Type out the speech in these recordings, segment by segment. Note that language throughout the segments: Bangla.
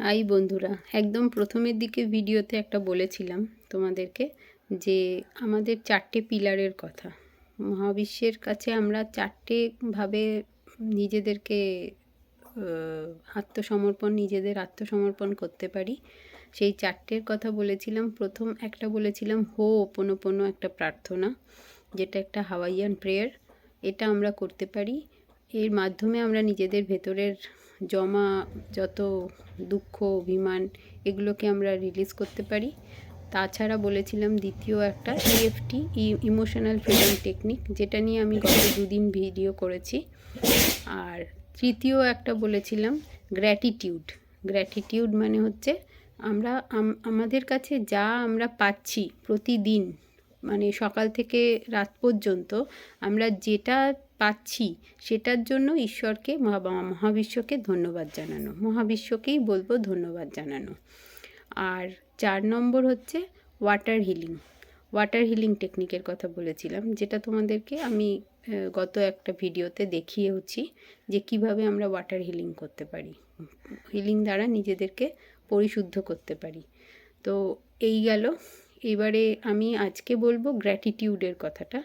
হাই বন্ধুরা, একদম প্রথমের দিকে ভিডিওতে একটা বলেছিলাম তোমাদেরকে যে আমাদের 4টে পিলারের কথা। মহাবিশ্বের কাছে আমরা 4টে ভাবে নিজেদেরকে নিজেদের আত্মসমর্পণ করতে পারি। সেই 4টের কথা বলেছিলাম। প্রথম একটা বলেছিলাম হো'ওপনোপনো, একটা প্রার্থনা, যেটা একটা হাওয়াইয়ান প্রেয়ার। এটা আমরা করতে পারি। এর মাধ্যমে আমরা নিজেদের ভেতরের জমা যত দুঃখ, অভিমান, এগুলোকে আমরা রিলিজ করতে পারি। তাছাড়া বলেছিলাম দ্বিতীয় একটা EFT, ইমোশনাল ফ্রিডম টেকনিক, যেটা নিয়ে আমি গত 2 দিন ভিডিও করেছি। আর তৃতীয় একটা বলেছিলাম গ্র্যাটিটিউড মানে হচ্ছে আমরা আমাদের কাছে যা আমরা পাচ্ছি প্রতিদিন, মানে সকাল থেকে রাত পর্যন্ত আমরা যেটা পাচ্ছি সেটার জন্য ঈশ্বরকে, মহাবিশ্বকে ধন্যবাদ জানানো, মহাবিশ্বকেই বলবো ধন্যবাদ জানানো। আর 4 নম্বর হচ্ছে ওয়াটার হিলিং টেকনিকের কথা বলেছিলাম, যেটা তোমাদেরকে আমি গত একটা ভিডিওতে দেখিয়েওছি যে কিভাবে আমরা ওয়াটার হিলিং করতে পারি, হিলিং দ্বারা নিজেদেরকে পরিশুদ্ধ করতে পারি। তো এই গেল। এবারে আমি আজকে বলবো গ্র্যাটিটিউডের কথাটা।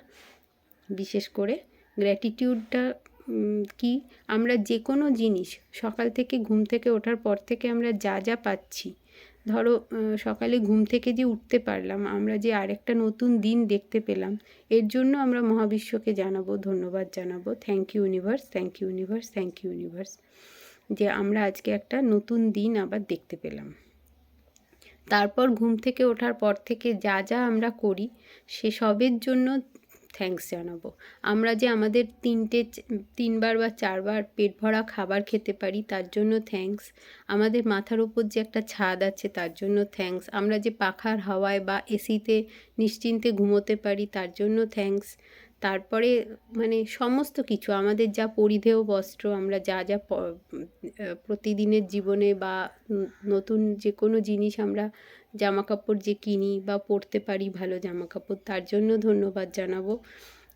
বিশেষ করে গ্র্যাটিটিউডটা কি, আমরা যে কোনো জিনিস সকাল থেকে ঘুম থেকে ওঠার পর থেকে আমরা যা যা পাচ্ছি, ধরো সকালে ঘুম থেকে যে উঠতে পারলাম, আমরা যে আরেকটা নতুন দিন দেখতে পেলাম, এর জন্য আমরা মহাবিশ্বকে জানাবো, ধন্যবাদ জানাবো। Thank you universe, thank you universe, thank you universe, যে আমরা আজকে একটা নতুন দিন আবার দেখতে পেলাম। তারপর ঘুম থেকে ওঠার পর থেকে যা যা আমরা করি সে সবের জন্য থ্যাঙ্কস জানাবো। আমরা যে আমাদের 3বার বা 4বার পেট ভরা খাবার খেতে পারি তার জন্য থ্যাঙ্কস। আমাদের মাথার উপর যে একটা ছাদ আছে তার জন্য থ্যাঙ্কস। আমরা যে পাখার হাওয়ায় বা এসিতে নিশ্চিন্তে ঘুমোতে পারি তার জন্য থ্যাঙ্কস। তারপরে মানে সমস্ত কিছু, আমাদের যা পরিধেয় বস্ত্র, আমরা যা যা প্রতিদিনের জীবনে বা নতুন যে কোনো জিনিস আমরা জামাকাপড় যে কিনি বা পরতে পারি ভালো জামাকাপড়, তার জন্য ধন্যবাদ জানাবো।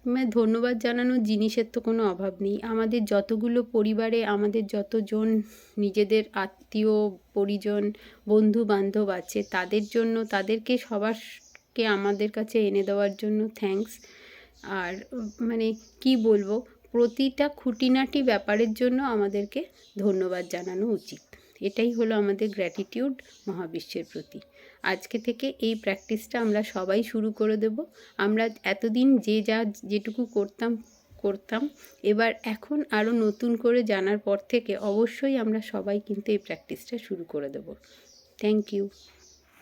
মানে ধন্যবাদ জানানোর জিনিসের তো কোনো অভাব নেই। আমাদের যতগুলো পরিবারে, আমাদের যতজন নিজেদের আত্মীয় পরিজন, বন্ধু বান্ধব আছে, তাদের জন্য, তাদেরকে সবারকে আমাদের কাছে এনে দেওয়ার জন্য থ্যাঙ্কস। আর মানে কি বলবো, প্রতিটা খুঁটিনাটি ব্যাপারের জন্য আমাদেরকে ধন্যবাদ জানানো উচিত। এটাই হলো আমাদের গ্র্যাটিটিউড মহাবিশ্বের প্রতি। আজকে থেকে এই প্র্যাকটিসটা আমরা সবাই শুরু করে দেব। আমরা এতদিন যেটুকু করতাম, এবার এখন আরও নতুন করে জানার পর থেকে অবশ্যই আমরা সবাই কিন্তু এই প্র্যাকটিসটা শুরু করে দেব। Thank you.